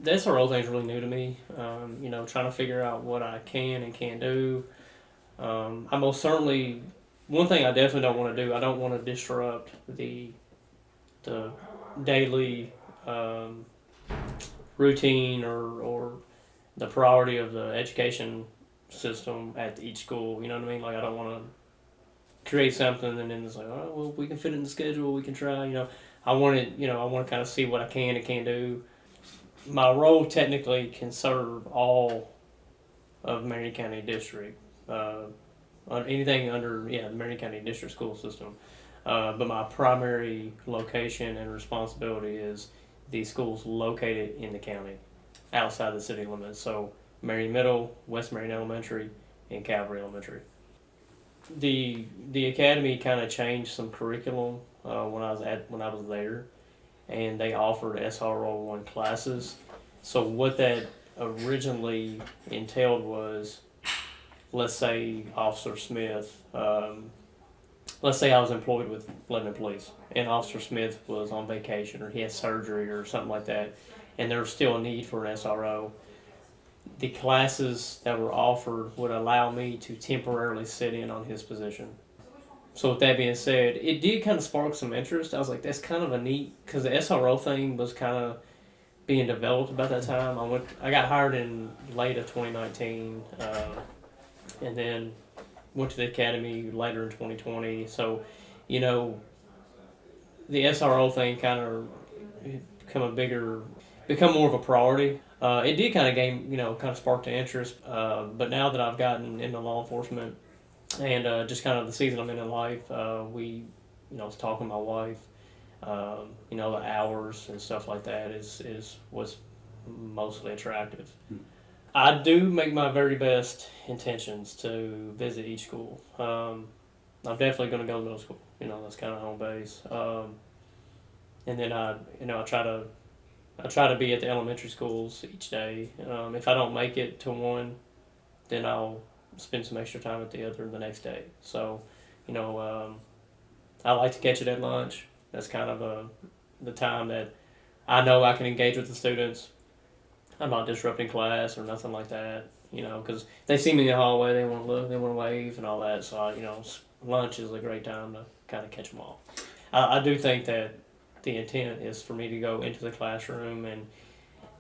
The SRO thing is really new to me. Trying to figure out what I can and can't do. I most certainly, one thing I definitely don't want to do. I don't want to disrupt the daily um, routine or the priority of the education system at each school. You know what I mean? Like I don't want to create something and then it's like, oh well, we can fit it in the schedule. We can try. I want it. I want to kind of see what I can and can't do. My role technically can serve all of Marion County District. On anything under the Marion County District school system. But my primary location and responsibility is the schools located in the county, outside the city limits. So Marion Middle, West Marion Elementary, and Calvary Elementary. The academy kind of changed some curriculum when I was there, and they offered SRO 1 classes. So what that originally entailed was, let's say Officer Smith, let's say I was employed with Lebanon Police, and Officer Smith was on vacation or he had surgery or something like that, and there was still a need for an SRO. The classes that were offered would allow me to temporarily sit in on his position. So with that being said, it did kind of spark some interest. I was like, that's kind of a neat, because the SRO thing was kind of being developed about that time. I got hired in late of 2019, and then went to the academy later in 2020. So, you know, the SRO thing kind of become more of a priority. It did kind of kind of spark the interest. But now that I've gotten into law enforcement and just kind of the season I'm in life, I was talking to my wife. The hours and stuff like that is what's mostly attractive. I do make my very best intentions to visit each school. I'm definitely going to go to middle school. That's kind of home base. And then I try to be at the elementary schools each day. If I don't make it to one, then I'll spend some extra time at the other the next day. So, you know, I like to catch it at lunch. That's kind of the time that I know I can engage with the students. I'm not disrupting class or nothing like that. Because they see me in the hallway, they want to look, they want to wave and all that. So, lunch is a great time to kind of catch them all. I do think that the intent is for me to go into the classroom and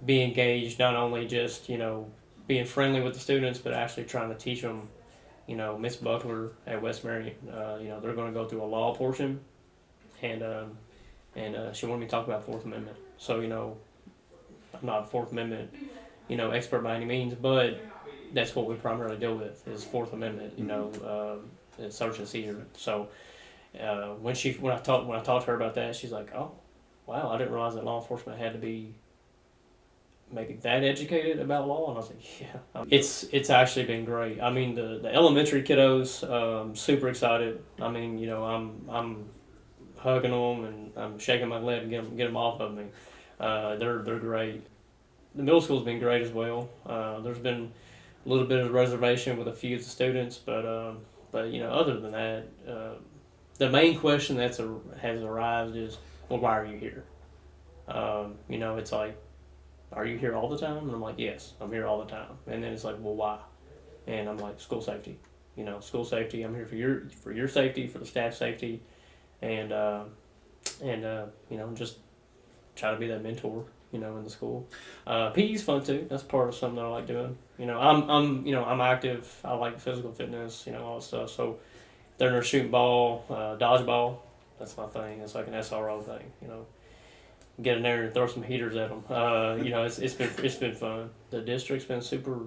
be engaged, not only just, being friendly with the students, but actually trying to teach them. Miss Buckler at West Marion, they're going to go through a law portion, and she wanted me to talk about Fourth Amendment. So, I'm not a Fourth Amendment, expert by any means, but that's what we primarily deal with is Fourth Amendment, search and seizure. So when I talked to her about that, she's like, "Oh, wow, I didn't realize that law enforcement had to be maybe that educated about law." And I was like, "Yeah, it's actually been great. I mean, the elementary kiddos, super excited. I mean, I'm hugging them and I'm shaking my leg to get them off of me. They're great. The middle school's been great as well. There's been a little bit of reservation with a few of the students, but other than that, the main question has arisen is, well, why are you here? It's like, are you here all the time? And I'm like, yes, I'm here all the time. And then it's like, well, why? And I'm like, school safety. School safety. I'm here for your safety, for the staff safety, and just try to be that mentor. In the school. PE's fun too. That's part of something that I like doing. I'm active. I like physical fitness. All that stuff. So they're in there shooting ball, dodgeball. That's my thing. It's like an SRO thing. Get in there and throw some heaters at them. It's been fun. The district's been super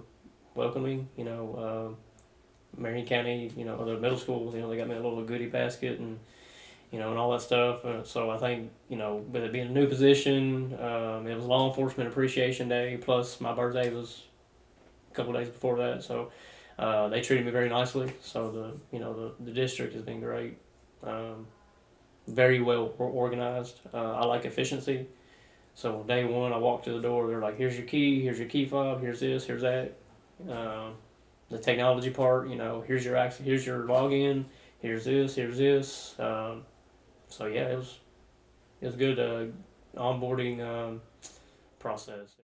welcoming. Marion County. The middle schools. They got me a little goodie basket and all that stuff. So I think, with it being a new position, it was Law Enforcement Appreciation Day, plus my birthday was a couple of days before that. So they treated me very nicely. So the district has been great. Very well organized. I like efficiency. So day one, I walked to the door. They're like, "Here's your key fob. Here's this. Here's that." The technology part, here's your login. Here's this. Here's this. So yeah, it was good onboarding process.